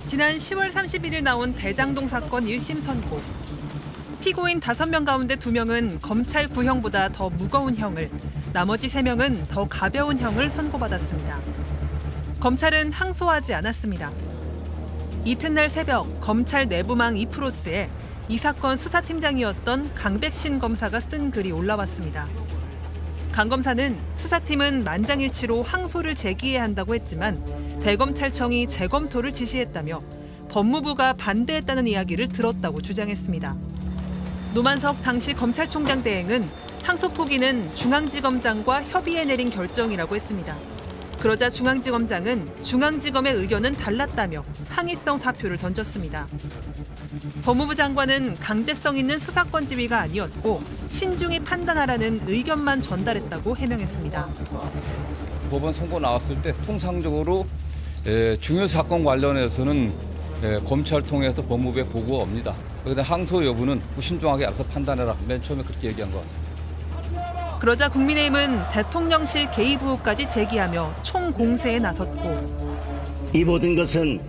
지난 10월 31일 나온 대장동 사건 1심 선고. 피고인 5명 가운데 2명은 검찰 구형보다 더 무거운 형을, 나머지 3명은 더 가벼운 형을 선고받았습니다. 검찰은 항소하지 않았습니다. 이튿날 새벽 검찰 내부망 이프로스에 이 사건 수사팀장이었던 강백신 검사가 쓴 글이 올라왔습니다. 강 검사는 수사팀은 만장일치로 항소를 제기해야 한다고 했지만 대검찰청이 재검토를 지시했다며 법무부가 반대했다는 이야기를 들었다고 주장했습니다. 노만석 당시 검찰총장 대행은 항소 포기는 중앙지검장과 협의해 내린 결정이라고 했습니다. 그러자 중앙지검장은 중앙지검의 의견은 달랐다며 항의성 사표를 던졌습니다. 법무부 장관은 강제성 있는 수사권 지위가 아니었고 신중히 판단하라는 의견만 전달했다고 해명했습니다. 법원 선고 나왔을 때 통상적으로 중요 사건 관련해서는 검찰 통해서 법무부에 보고옵니다. 그런데 항소 여부는 신중하게 알아서 판단해라. 맨 처음에 그렇게 얘기한 것 같습니다. 그러자 국민의힘은 대통령실 개입 의혹까지 제기하며 총공세에 나섰고 이 모든 것은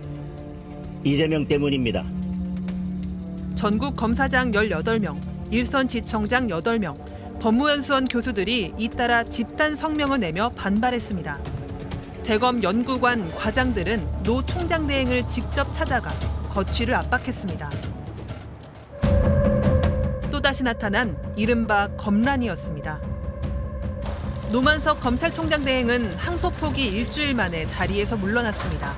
이재명 때문입니다. 전국 검사장 18명, 일선지청장 8명, 법무연수원 교수들이 잇따라 집단 성명을 내며 반발했습니다. 대검 연구관 과장들은 노 총장 대행을 직접 찾아가 거취를 압박했습니다. 또다시 나타난 이른바 검란이었습니다. 노만석 검찰총장 대행은 항소 포기 일주일 만에 자리에서 물러났습니다.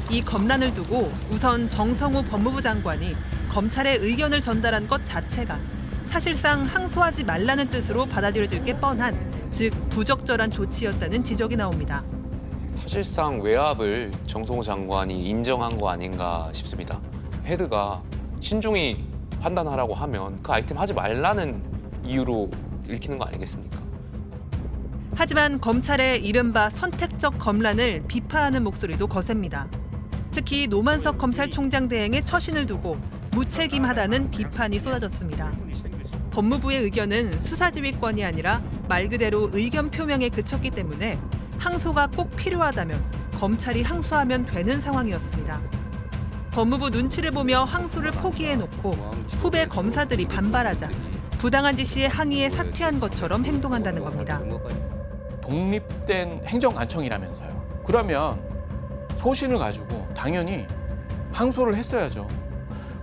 이 검란을 두고 우선 정성호 법무부 장관이 검찰의 의견을 전달한 것 자체가 사실상 항소하지 말라는 뜻으로 받아들여질 게 뻔한, 즉 부적절한 조치였다는 지적이 나옵니다. 사실상 외압을 정성호 장관이 인정한 거 아닌가 싶습니다. 헤드가 신중히 판단하라고 하면 그 아이템 하지 말라는 이유로 읽히는 거 아니겠습니까? 하지만 검찰의 이른바 선택적 검란을 비판하는 목소리도 거셉니다. 특히 노만석 검찰총장 대행의 처신을 두고 무책임하다는 비판이 쏟아졌습니다. 법무부의 의견은 수사지휘권이 아니라 말 그대로 의견 표명에 그쳤기 때문에 항소가 꼭 필요하다면 검찰이 항소하면 되는 상황이었습니다. 법무부 눈치를 보며 항소를 포기해놓고 후배 검사들이 반발하자 부당한 지시에 항의에 사퇴한 것처럼 행동한다는 겁니다. 독립된 행정관청이라면서요. 그러면 소신을 가지고 당연히 항소를 했어야죠.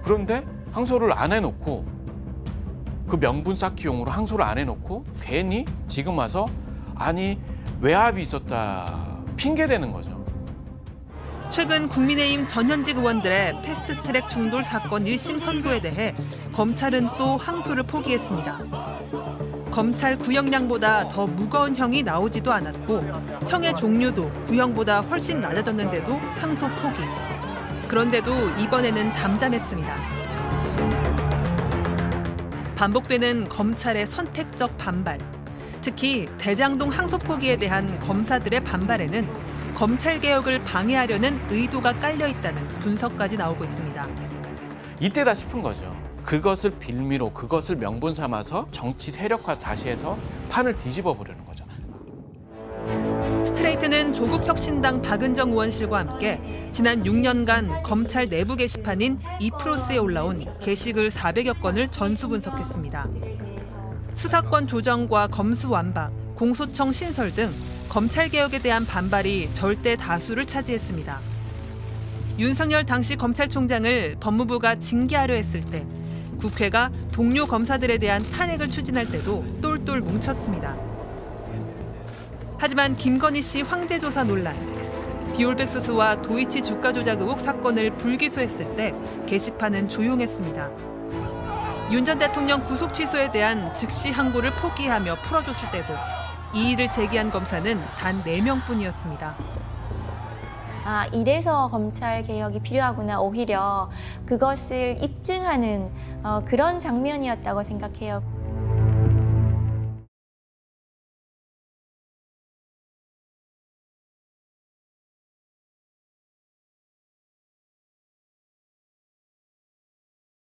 그런데 항소를 안 해놓고 그 명분 쌓기용으로 항소를 안 해놓고 괜히 지금 와서 아니 외압이 있었다 핑계대는 거죠. 최근 국민의힘 전현직 의원들의 패스트트랙 중돌 사건 1심 선고에 대해 검찰은 또 항소를 포기했습니다. 검찰 구형량보다 더 무거운 형이 나오지도 않았고 형의 종류도 구형보다 훨씬 낮아졌는데도 항소 포기. 그런데도 이번에는 잠잠했습니다. 반복되는 검찰의 선택적 반발. 특히 대장동 항소 포기에 대한 검사들의 반발에는 검찰개혁을 방해하려는 의도가 깔려있다는 분석까지 나오고 있습니다. 이때다 싶은 거죠. 그것을 빌미로 그것을 명분 삼아서 정치 세력화 다시 해서 판을 뒤집어 보려는 거죠. 스트레이트는 조국혁신당 박은정 의원실과 함께 지난 6년간 검찰 내부 게시판인 이프로스에 올라온 게시글 400여 건을 전수 분석했습니다. 수사권 조정과 검수 완박, 공소청 신설 등 검찰개혁에 대한 반발이 절대 다수를 차지했습니다. 윤석열 당시 검찰총장을 법무부가 징계하려 했을 때 국회가 동료 검사들에 대한 탄핵을 추진할 때도 똘똘 뭉쳤습니다. 하지만 김건희 씨 황제 조사 논란, 비올백수수와 도이치 주가 조작 의혹 사건을 불기소했을 때 게시판은 조용했습니다. 윤 전 대통령 구속 취소에 대한 즉시 항고를 포기하며 풀어줬을 때도 이의를 제기한 검사는 단 4명뿐이었습니다. 이래서 검찰 개혁이 필요하구나. 오히려 그것을 입증하는 그런 장면이었다고 생각해요.